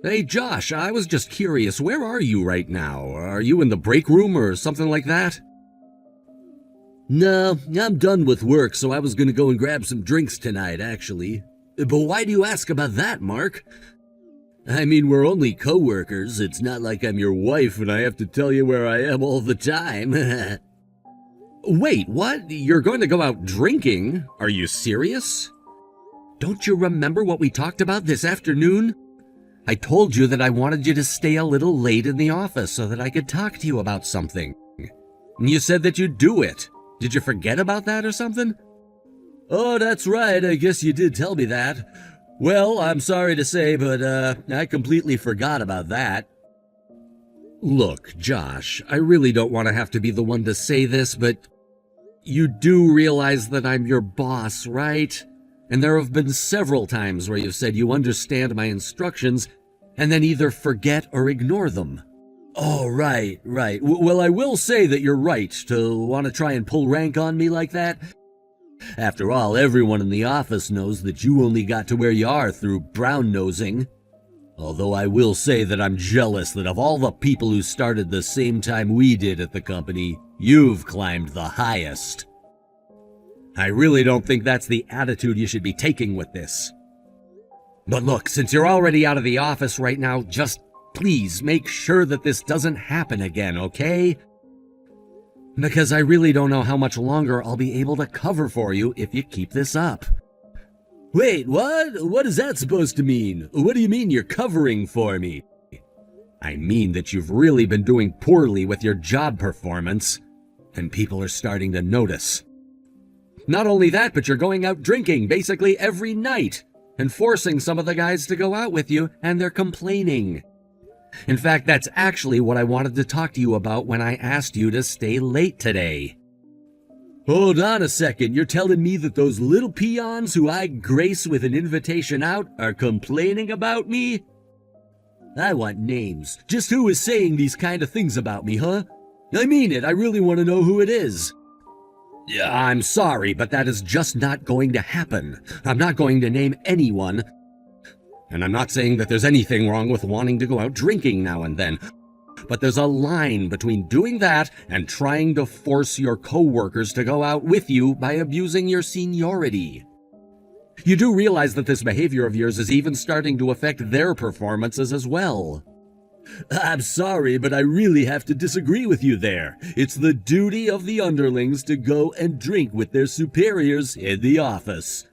Hey Josh, I was just curious, where are you right now? Are you in the break room or something like that? No, I'm done with work, so I was gonna go and grab some drinks tonight, actually. But why do you ask about that, Mark? I mean, we're only co-workers. It's not like I'm your wife and I have to tell you where I am all the time. Wait, what? You're going to go out drinking? Are you serious? Don't you remember what we talked about this afternoon? I told you that I wanted you to stay a little late in the office so that I could talk to you about something. And you said that you'd do it. Did you forget about that or something? Oh, that's right. I guess you did tell me that. Well, I'm sorry to say, but I completely forgot about that. Look, Josh, I really don't want to have to be the one to say this, but you do realize that I'm your boss, right? And there have been several times where you've said you understand my instructions and then either forget or ignore them. Oh, right. Well, I will say that you're right to want to try and pull rank on me like that. After all, everyone in the office knows that you only got to where you are through brown-nosing. Although I will say that I'm jealous that of all the people who started the same time we did at the company, you've climbed the highest. I really don't think that's the attitude you should be taking with this. But look, since you're already out of the office right now, just please make sure that this doesn't happen again, okay? Because I really don't know how much longer I'll be able to cover for you if you keep this up. Wait, what? What is that supposed to mean? What do you mean you're covering for me? I mean that you've really been doing poorly with your job performance, and people are starting to notice. Not only that, but you're going out drinking basically every night, and forcing some of the guys to go out with you, and they're complaining. In fact, that's actually what I wanted to talk to you about when I asked you to stay late today. Hold on a second, you're telling me that those little peons who I grace with an invitation out are complaining about me? I want names. Just who is saying these kind of things about me, huh? I mean it, I really want to know who it is. Yeah, I'm sorry, but that is just not going to happen. I'm not going to name anyone. And I'm not saying that there's anything wrong with wanting to go out drinking now and then. But there's a line between doing that and trying to force your coworkers to go out with you by abusing your seniority. You do realize that this behavior of yours is even starting to affect their performances as well. I'm sorry, but I really have to disagree with you there. It's the duty of the underlings to go and drink with their superiors in the office.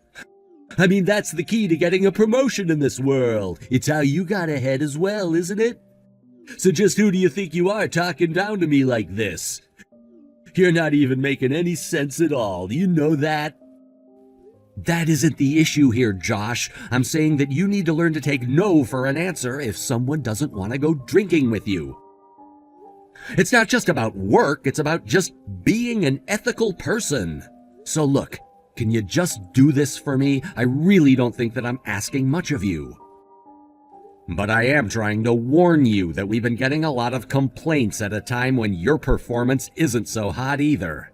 I mean, that's the key to getting a promotion in this world. It's how you got ahead as well, isn't it? So just who do you think you are talking down to me like this? You're not even making any sense at all. Do you know that? That isn't the issue here, Josh. I'm saying that you need to learn to take no for an answer if someone doesn't want to go drinking with you. It's not just about work, it's about just being an ethical person. So look, can you just do this for me? I really don't think that I'm asking much of you. But I am trying to warn you that we've been getting a lot of complaints at a time when your performance isn't so hot either.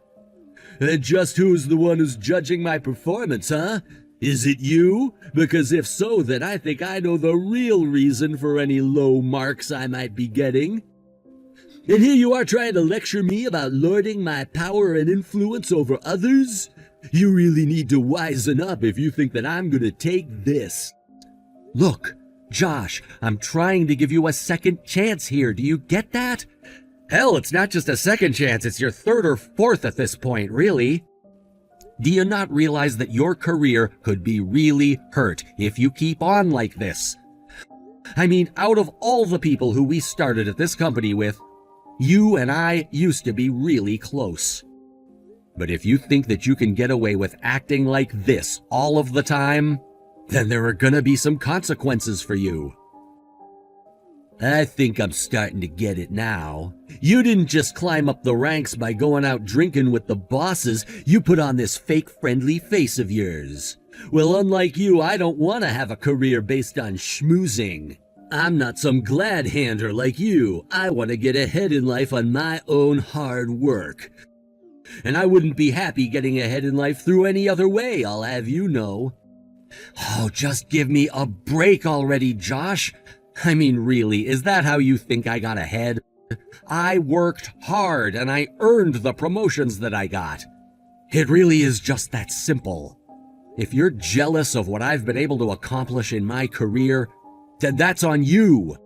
Just who's the one who's judging my performance, huh? Is it you? Because if so, then I think I know the real reason for any low marks I might be getting. And here you are trying to lecture me about lording my power and influence over others? You really need to wisen up if you think that I'm gonna take this. Look, Josh, I'm trying to give you a second chance here. Do you get that? Hell, it's not just a second chance, it's your third or fourth at this point, really. Do you not realize that your career could be really hurt if you keep on like this? I mean, out of all the people who we started at this company with, you and I used to be really close. But if you think that you can get away with acting like this all of the time, then there are gonna be some consequences for you. I think I'm starting to get it now. You didn't just climb up the ranks by going out drinking with the bosses, you put on this fake friendly face of yours. Well, unlike you, I don't want to have a career based on schmoozing. I'm not some glad-hander like you. I want to get ahead in life on my own hard work. And I wouldn't be happy getting ahead in life through any other way, I'll have you know. Oh, just give me a break already, Josh. I mean, really, is that how you think I got ahead? I worked hard and I earned the promotions that I got. It really is just that simple. If you're jealous of what I've been able to accomplish in my career, then that's on you.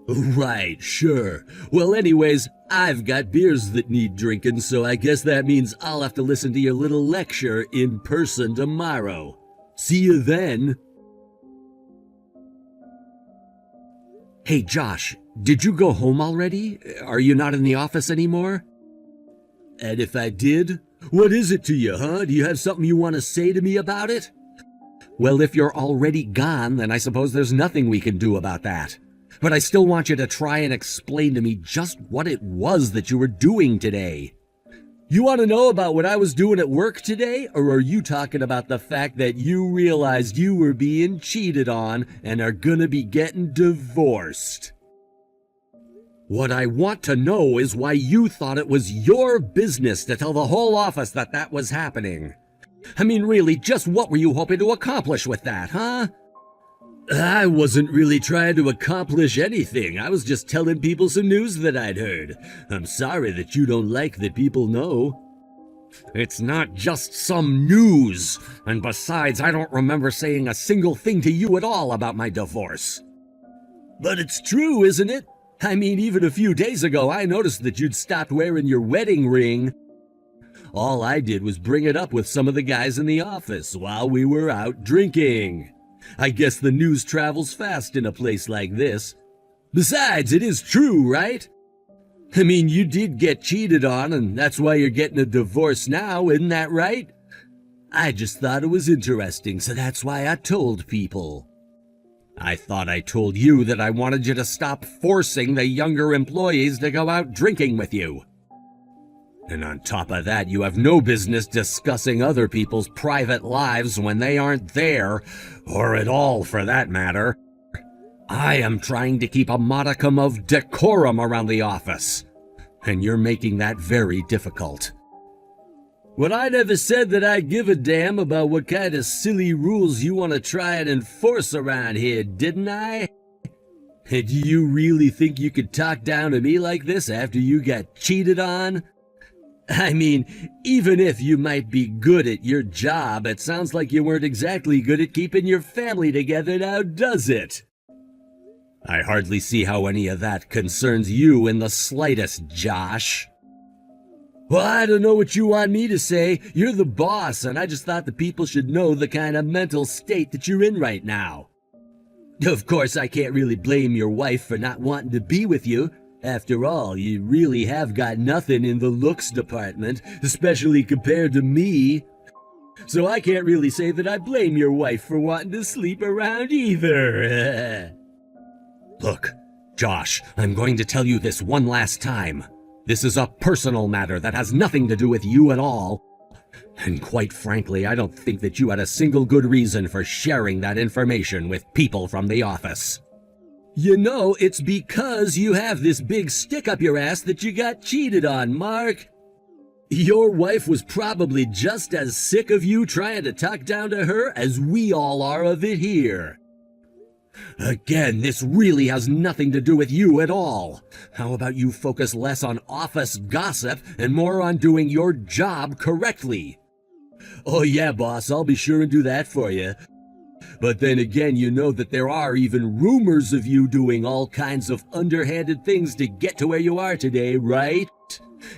Right, sure. Well, anyways, I've got beers that need drinking, so I guess that means I'll have to listen to your little lecture in person tomorrow. See you then. Hey, Josh, did you go home already? Are you not in the office anymore? And if I did, what is it to you, huh? Do you have something you want to say to me about it? Well, if you're already gone, then I suppose there's nothing we can do about that. But I still want you to try and explain to me just what it was that you were doing today. You want to know about what I was doing at work today, or are you talking about the fact that you realized you were being cheated on and are gonna be getting divorced? What I want to know is why you thought it was your business to tell the whole office that that was happening. I mean, really, just what were you hoping to accomplish with that, huh? I wasn't really trying to accomplish anything. I was just telling people some news that I'd heard. I'm sorry that you don't like that people know. It's not just some news. And besides, I don't remember saying a single thing to you at all about my divorce. But it's true, isn't it? I mean, even a few days ago, I noticed that you'd stopped wearing your wedding ring. All I did was bring it up with some of the guys in the office while we were out drinking. I guess the news travels fast in a place like this. Besides, it is true, right? I mean, you did get cheated on, and that's why you're getting a divorce now, isn't that right? I just thought it was interesting, so that's why I told people. I thought I told you that I wanted you to stop forcing the younger employees to go out drinking with you. And on top of that, you have no business discussing other people's private lives when they aren't there, or at all for that matter. I am trying to keep a modicum of decorum around the office, and you're making that very difficult. Well, I never said that I give a damn about what kind of silly rules you want to try and enforce around here, didn't I? Do you really think you could talk down to me like this after you got cheated on? I mean, even if you might be good at your job, it sounds like you weren't exactly good at keeping your family together now, does it? I hardly see how any of that concerns you in the slightest, Josh. Well, I don't know what you want me to say. You're the boss, and I just thought the people should know the kind of mental state that you're in right now. Of course, I can't really blame your wife for not wanting to be with you. After all, you really have got nothing in the looks department, especially compared to me. So I can't really say that I blame your wife for wanting to sleep around either. Look, Josh, I'm going to tell you this one last time. This is a personal matter that has nothing to do with you at all. And quite frankly, I don't think that you had a single good reason for sharing that information with people from the office. You know, it's because you have this big stick up your ass that you got cheated on, Mark. Your wife was probably just as sick of you trying to talk down to her as we all are of it here. Again, this really has nothing to do with you at all. How about you focus less on office gossip and more on doing your job correctly? Oh yeah, boss, I'll be sure and do that for you. But then again, you know that there are even rumors of you doing all kinds of underhanded things to get to where you are today, right?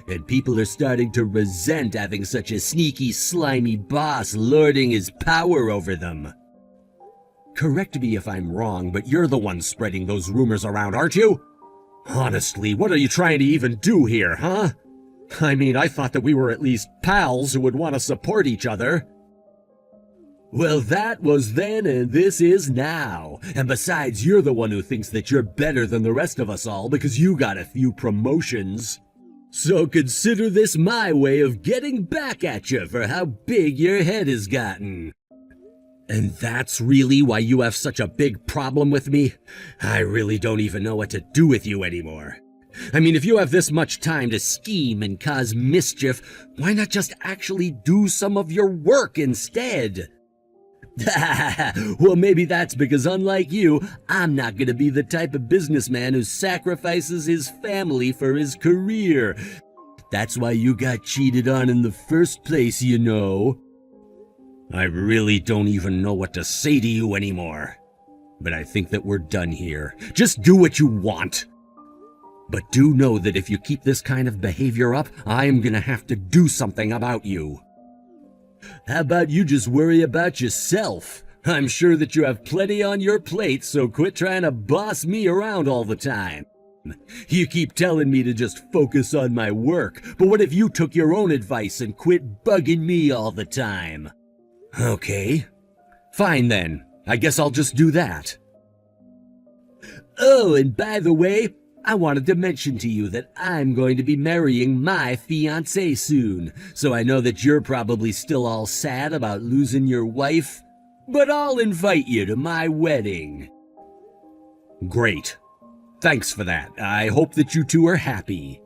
And people are starting to resent having such a sneaky, slimy boss lording his power over them. Correct me if I'm wrong, but you're the one spreading those rumors around, aren't you? Honestly, what are you trying to even do here, huh? I mean, I thought that we were at least pals who would want to support each other. Well, that was then and this is now. And besides, you're the one who thinks that you're better than the rest of us all because you got a few promotions. So consider this my way of getting back at you for how big your head has gotten. And that's really why you have such a big problem with me? I really don't even know what to do with you anymore. I mean, if you have this much time to scheme and cause mischief, why not just actually do some of your work instead? Well, maybe that's because, unlike you, I'm not gonna be the type of businessman who sacrifices his family for his career. That's why you got cheated on in the first place, you know. I really don't even know what to say to you anymore. But I think that we're done here. Just do what you want. But do know that if you keep this kind of behavior up, I'm gonna have to do something about you. How about you just worry about yourself? I'm sure that you have plenty on your plate, so quit trying to boss me around all the time. You keep telling me to just focus on my work, but what if you took your own advice and quit bugging me all the time? Okay, fine then. I guess I'll just do that. Oh, and by the way, I wanted to mention to you that I'm going to be marrying my fiancée soon, so I know that you're probably still all sad about losing your wife, but I'll invite you to my wedding. Great. Thanks for that. I hope that you two are happy.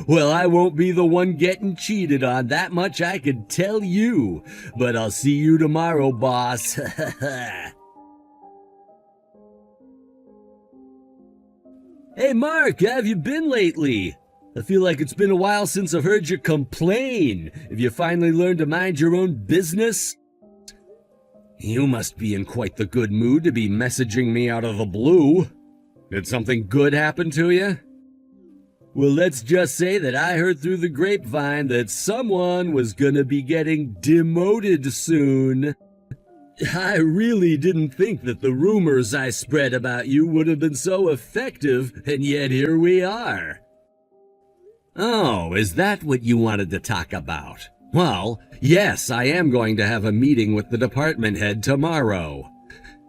Well, I won't be the one getting cheated on, that much I can tell you, but I'll see you tomorrow, boss. Hey Mark, how have you been lately? I feel like it's been a while since I've heard you complain. Have you finally learned to mind your own business? You must be in quite the good mood to be messaging me out of the blue. Did something good happen to you? Well, let's just say that I heard through the grapevine that someone was gonna be getting demoted soon. I really didn't think that the rumors I spread about you would have been so effective, and yet here we are. Oh, is that what you wanted to talk about? Well, yes, I am going to have a meeting with the department head tomorrow.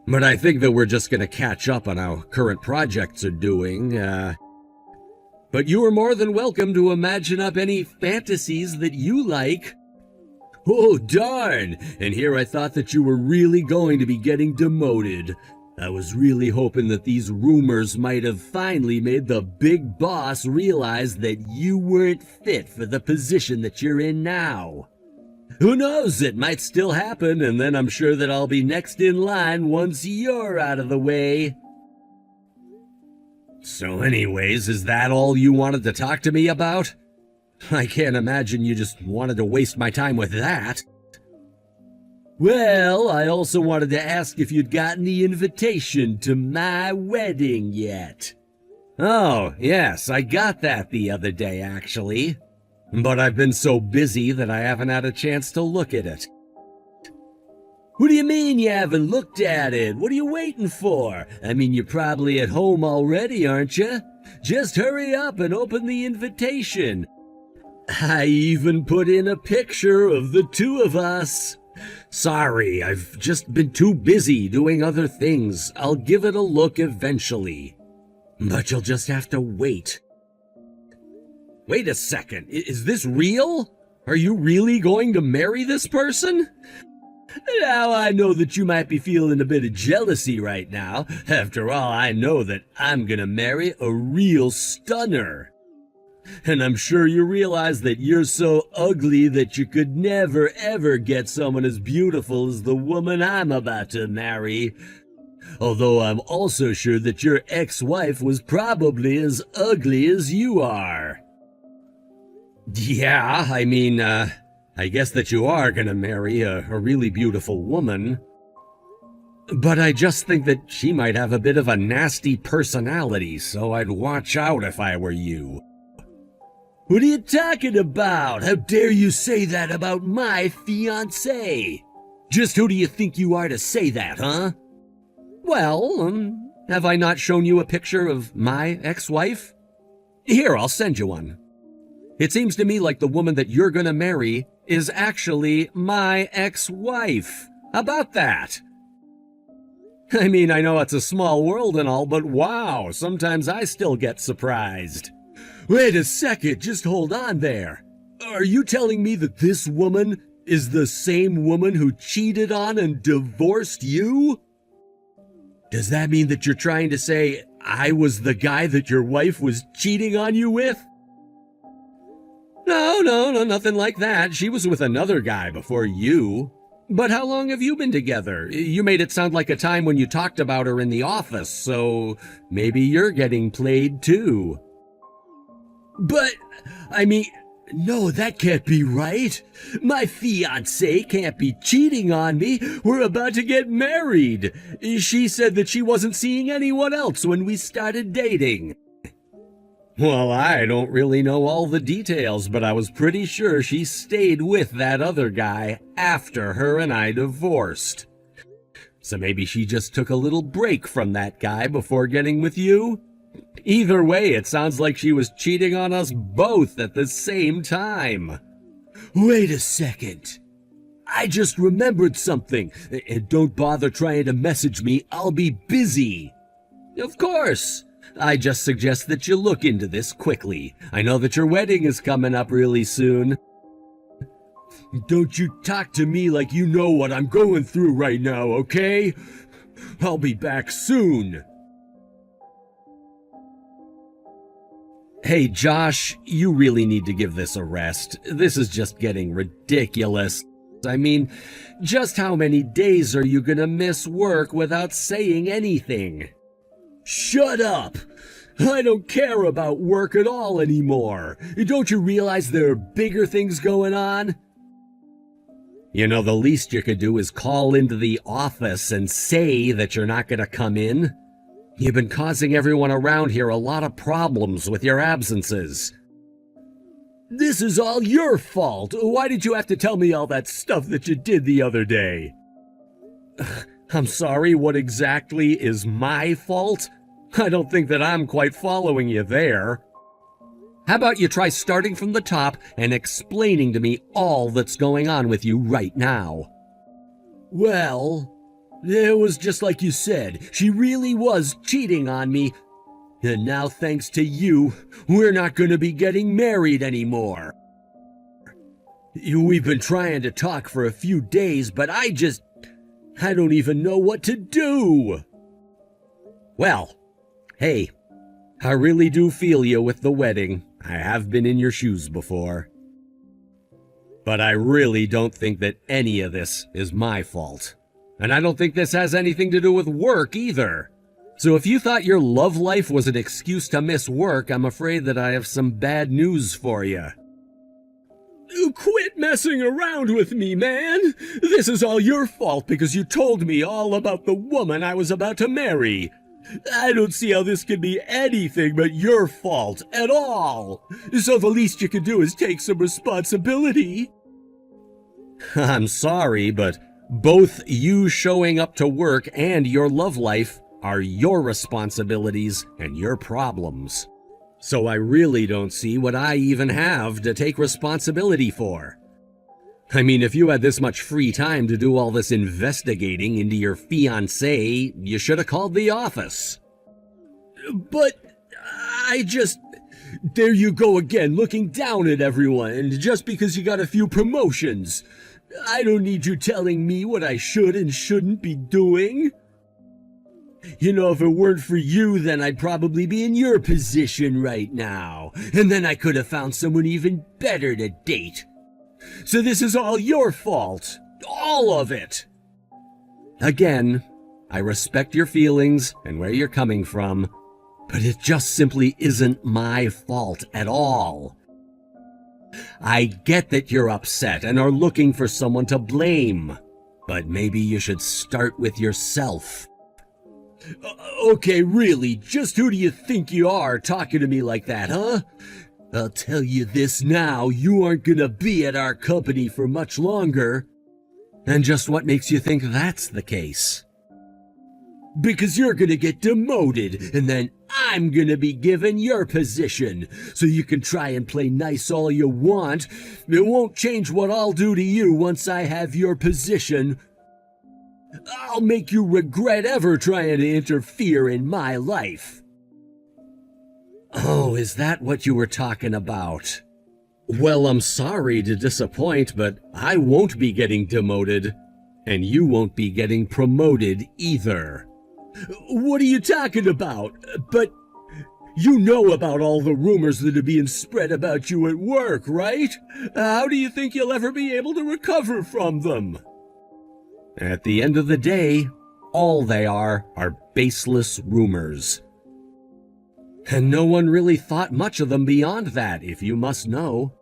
But I think that we're just going to catch up on how current projects are doing. But you are more than welcome to imagine up any fantasies that you like. Oh, darn! And here I thought that you were really going to be getting demoted. I was really hoping that these rumors might have finally made the big boss realize that you weren't fit for the position that you're in now. Who knows, it might still happen, and then I'm sure that I'll be next in line once you're out of the way. So anyways, is that all you wanted to talk to me about? I can't imagine you just wanted to waste my time with that. Well, I also wanted to ask if you'd gotten the invitation to my wedding yet. Oh, yes, I got that the other day, actually. But I've been so busy that I haven't had a chance to look at it. What do you mean you haven't looked at it? What are you waiting for? I mean, you're probably at home already, aren't you? Just hurry up and open the invitation. I even put in a picture of the two of us. Sorry, I've just been too busy doing other things. I'll give it a look eventually. But you'll just have to wait. Wait a second, is this real? Are you really going to marry this person? Now, I know that you might be feeling a bit of jealousy right now. After all, I know that I'm gonna marry a real stunner. And I'm sure you realize that you're so ugly that you could never ever get someone as beautiful as the woman I'm about to marry. Although I'm also sure that your ex-wife was probably as ugly as you are. Yeah, I mean, I guess that you are gonna marry a really beautiful woman. But I just think that she might have a bit of a nasty personality, so I'd watch out if I were you. What are you talking about? How dare you say that about my fiancée? Just who do you think you are to say that, huh? Well, have I not shown you a picture of my ex-wife? Here, I'll send you one. It seems to me like the woman that you're gonna marry is actually my ex-wife. How about that? I mean, I know it's a small world and all, but wow, sometimes I still get surprised. Wait a second, just hold on there. Are you telling me that this woman is the same woman who cheated on and divorced you? Does that mean that you're trying to say I was the guy that your wife was cheating on you with? No, nothing like that. She was with another guy before you. But how long have you been together? You made it sound like a time when you talked about her in the office, so maybe you're getting played too. But, I mean, no, that can't be right. My fiancée can't be cheating on me. We're about to get married. She said that she wasn't seeing anyone else when we started dating. Well, I don't really know all the details, but I was pretty sure she stayed with that other guy after her and I divorced. So maybe she just took a little break from that guy before getting with you? Either way, it sounds like she was cheating on us both at the same time. Wait a second. I just remembered something. And don't bother trying to message me. I'll be busy. Of course. I just suggest that you look into this quickly. I know that your wedding is coming up really soon. Don't you talk to me like you know what I'm going through right now, okay? I'll be back soon. Hey, Josh, you really need to give this a rest. This is just getting ridiculous. I mean, just how many days are you gonna miss work without saying anything? Shut up! I don't care about work at all anymore. Don't you realize there are bigger things going on? You know, the least you could do is call into the office and say that you're not gonna come in. You've been causing everyone around here a lot of problems with your absences. This is all your fault. Why did you have to tell me all that stuff that you did the other day? I'm sorry, what exactly is my fault? I don't think that I'm quite following you there. How about you try starting from the top and explaining to me all that's going on with you right now? Well, it was just like you said. She really was cheating on me. And now, thanks to you, we're not going to be getting married anymore. We've been trying to talk for a few days, but I don't even know what to do. Well, hey, I really do feel you with the wedding. I have been in your shoes before. But I really don't think that any of this is my fault. And I don't think this has anything to do with work either. So if you thought your love life was an excuse to miss work, I'm afraid that I have some bad news for you. Quit messing around with me, man! This is all your fault because you told me all about the woman I was about to marry. I don't see how this could be anything but your fault at all. So the least you can do is take some responsibility. I'm sorry, but both you showing up to work and your love life are your responsibilities and your problems. So I really don't see what I even have to take responsibility for. I mean, if you had this much free time to do all this investigating into your fiancé, you should have called the office. But there you go again, looking down at everyone, just because you got a few promotions. I don't need you telling me what I should and shouldn't be doing. You know, if it weren't for you, then I'd probably be in your position right now. And then I could have found someone even better to date. So this is all your fault. All of it. Again, I respect your feelings and where you're coming from, but it just simply isn't my fault at all. I get that you're upset and are looking for someone to blame, but maybe you should start with yourself. Okay, really, just who do you think you are talking to me like that, huh? I'll tell you this now, you aren't gonna be at our company for much longer. And just what makes you think that's the case? Because you're gonna get demoted, and then I'm gonna be given your position. So you can try and play nice all you want. It won't change what I'll do to you once I have your position. I'll make you regret ever trying to interfere in my life. Oh, is that what you were talking about? Well, I'm sorry to disappoint, but I won't be getting demoted, and you won't be getting promoted either. What are you talking about? But you know about all the rumors that are being spread about you at work, right? How do you think you'll ever be able to recover from them? At the end of the day, all they are baseless rumors. And no one really thought much of them beyond that, if you must know.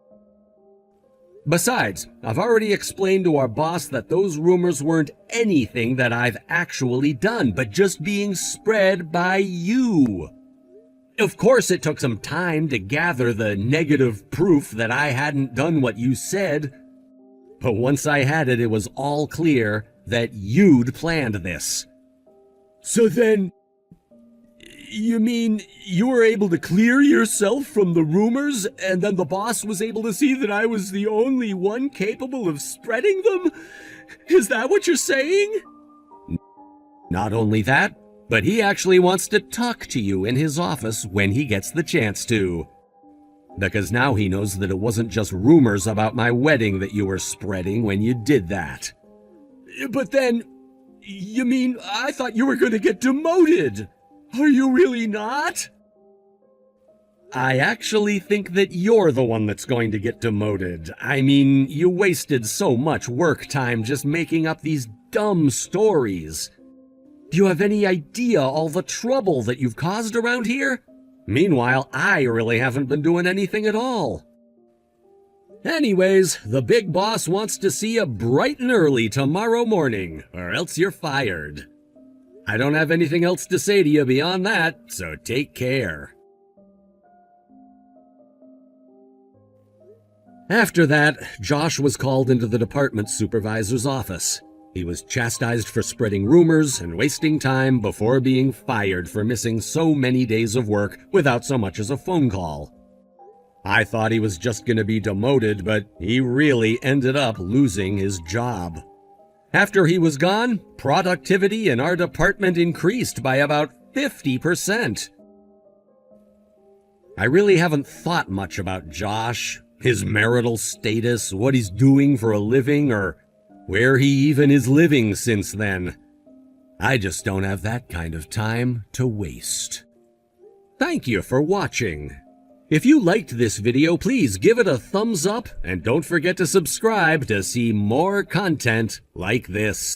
Besides, I've already explained to our boss that those rumors weren't anything that I've actually done, but just being spread by you. Of course, it took some time to gather the negative proof that I hadn't done what you said, but once I had it, it was all clear that you'd planned this. So then, you mean you were able to clear yourself from the rumors, and then the boss was able to see that I was the only one capable of spreading them? Is that what you're saying? Not only that, but he actually wants to talk to you in his office when he gets the chance to. Because now he knows that it wasn't just rumors about my wedding that you were spreading when you did that. But then, you mean I thought you were going to get demoted? Are you really not? I actually think that you're the one that's going to get demoted. I mean, you wasted so much work time just making up these dumb stories. Do you have any idea all the trouble that you've caused around here? Meanwhile, I really haven't been doing anything at all. Anyways, the big boss wants to see you bright and early tomorrow morning, or else you're fired. I don't have anything else to say to you beyond that, so take care. After that, Josh was called into the department supervisor's office. He was chastised for spreading rumors and wasting time before being fired for missing so many days of work without so much as a phone call. I thought he was just going to be demoted, but he really ended up losing his job. After he was gone, productivity in our department increased by about 50%. I really haven't thought much about Josh, his marital status, what he's doing for a living, or where he even is living since then. I just don't have that kind of time to waste. Thank you for watching. If you liked this video, please give it a thumbs up and don't forget to subscribe to see more content like this.